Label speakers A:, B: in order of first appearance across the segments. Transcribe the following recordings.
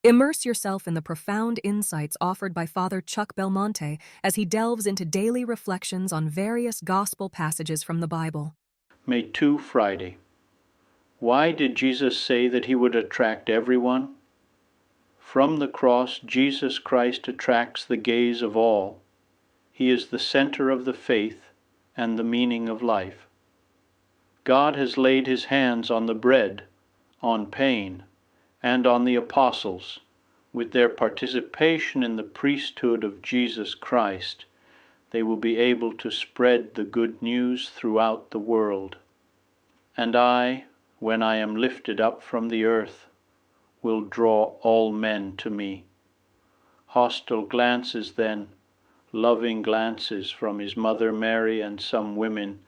A: Immerse yourself in the profound insights offered by Father Chuck Belmonte as he delves into daily reflections on various gospel passages from the Bible.
B: May 2, Friday. Why did Jesus say that he would attract everyone? From the cross, Jesus Christ attracts the gaze of all. He is the center of the faith and the meaning of life. God has laid his hands on the bread, on pain, and on the apostles. With their participation in the priesthood of Jesus Christ, they will be able to spread the good news throughout the world. And I, when I am lifted up from the earth, will draw all men to me. Hostile glances then, loving glances from his mother Mary and some women,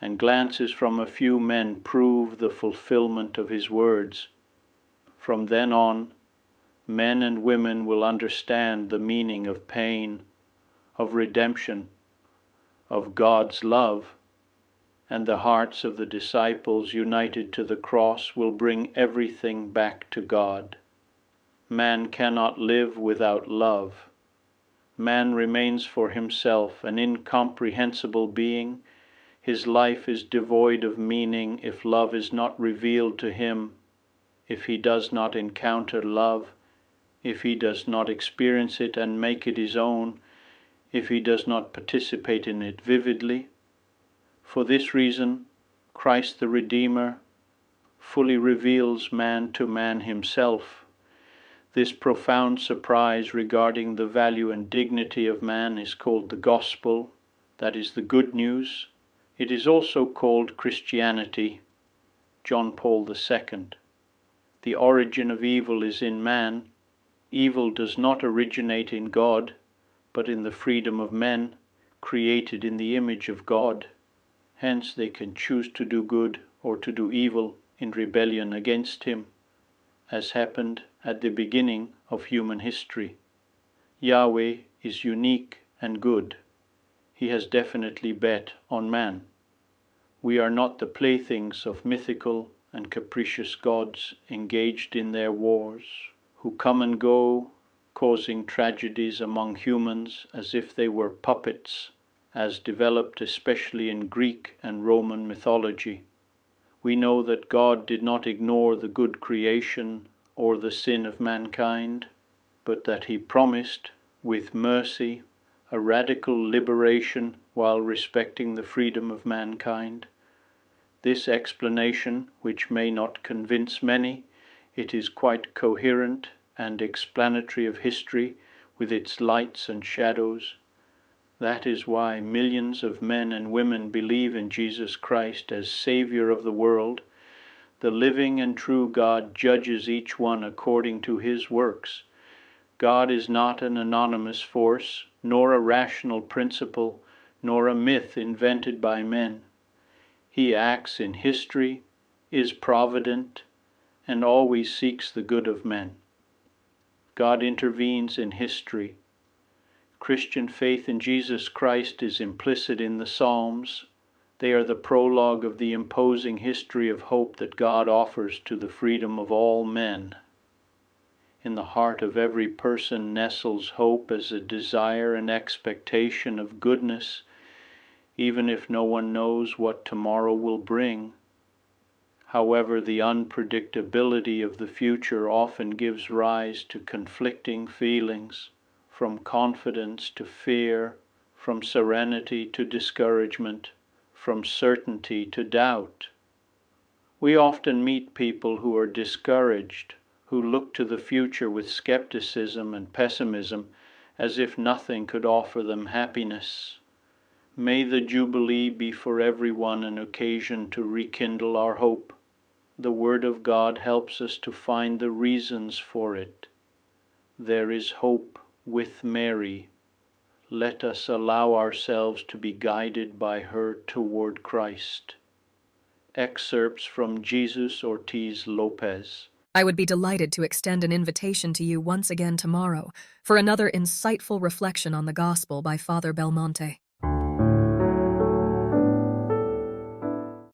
B: and glances from a few men prove the fulfillment of his words. From then on, men and women will understand the meaning of pain, of redemption, of God's love, and the hearts of the disciples united to the cross will bring everything back to God. Man cannot live without love. Man remains for himself an incomprehensible being. His life is devoid of meaning if love is not revealed to him, if he does not encounter love, if he does not experience it and make it his own, if he does not participate in it vividly. For this reason, Christ the Redeemer fully reveals man to man himself. This profound surprise regarding the value and dignity of man is called the gospel, that is the good news. It is also called Christianity. John Paul II. The origin of evil is in man. Evil does not originate in God, but in the freedom of men, created in the image of God. Hence they can choose to do good or to do evil in rebellion against him, as happened at the beginning of human history. Yahweh is unique and good. He has definitely bet on man. We are not the playthings of mythical and capricious gods engaged in their wars, who come and go, causing tragedies among humans as if they were puppets, as developed especially in Greek and Roman mythology. We know that God did not ignore the good creation or the sin of mankind, but that he promised, with mercy, a radical liberation while respecting the freedom of mankind. This explanation, which may not convince many, it is quite coherent and explanatory of history with its lights and shadows. That is why millions of men and women believe in Jesus Christ as Savior of the world. The living and true God judges each one according to his works. God is not an anonymous force, nor a rational principle, nor a myth invented by men. He acts in history, is provident, and always seeks the good of men. God intervenes in history. Christian faith in Jesus Christ is implicit in the Psalms. They are the prologue of the imposing history of hope that God offers to the freedom of all men. In the heart of every person nestles hope as a desire and expectation of goodness, even if no one knows what tomorrow will bring. However, the unpredictability of the future often gives rise to conflicting feelings, from confidence to fear, from serenity to discouragement, from certainty to doubt. We often meet people who are discouraged, who look to the future with skepticism and pessimism, as if nothing could offer them happiness. May the Jubilee be for everyone an occasion to rekindle our hope. The Word of God helps us to find the reasons for it. There is hope with Mary. Let us allow ourselves to be guided by her toward Christ. Excerpts from Jesus Ortiz Lopez.
A: I would be delighted to extend an invitation to you once again tomorrow for another insightful reflection on the Gospel by Father Belmonte.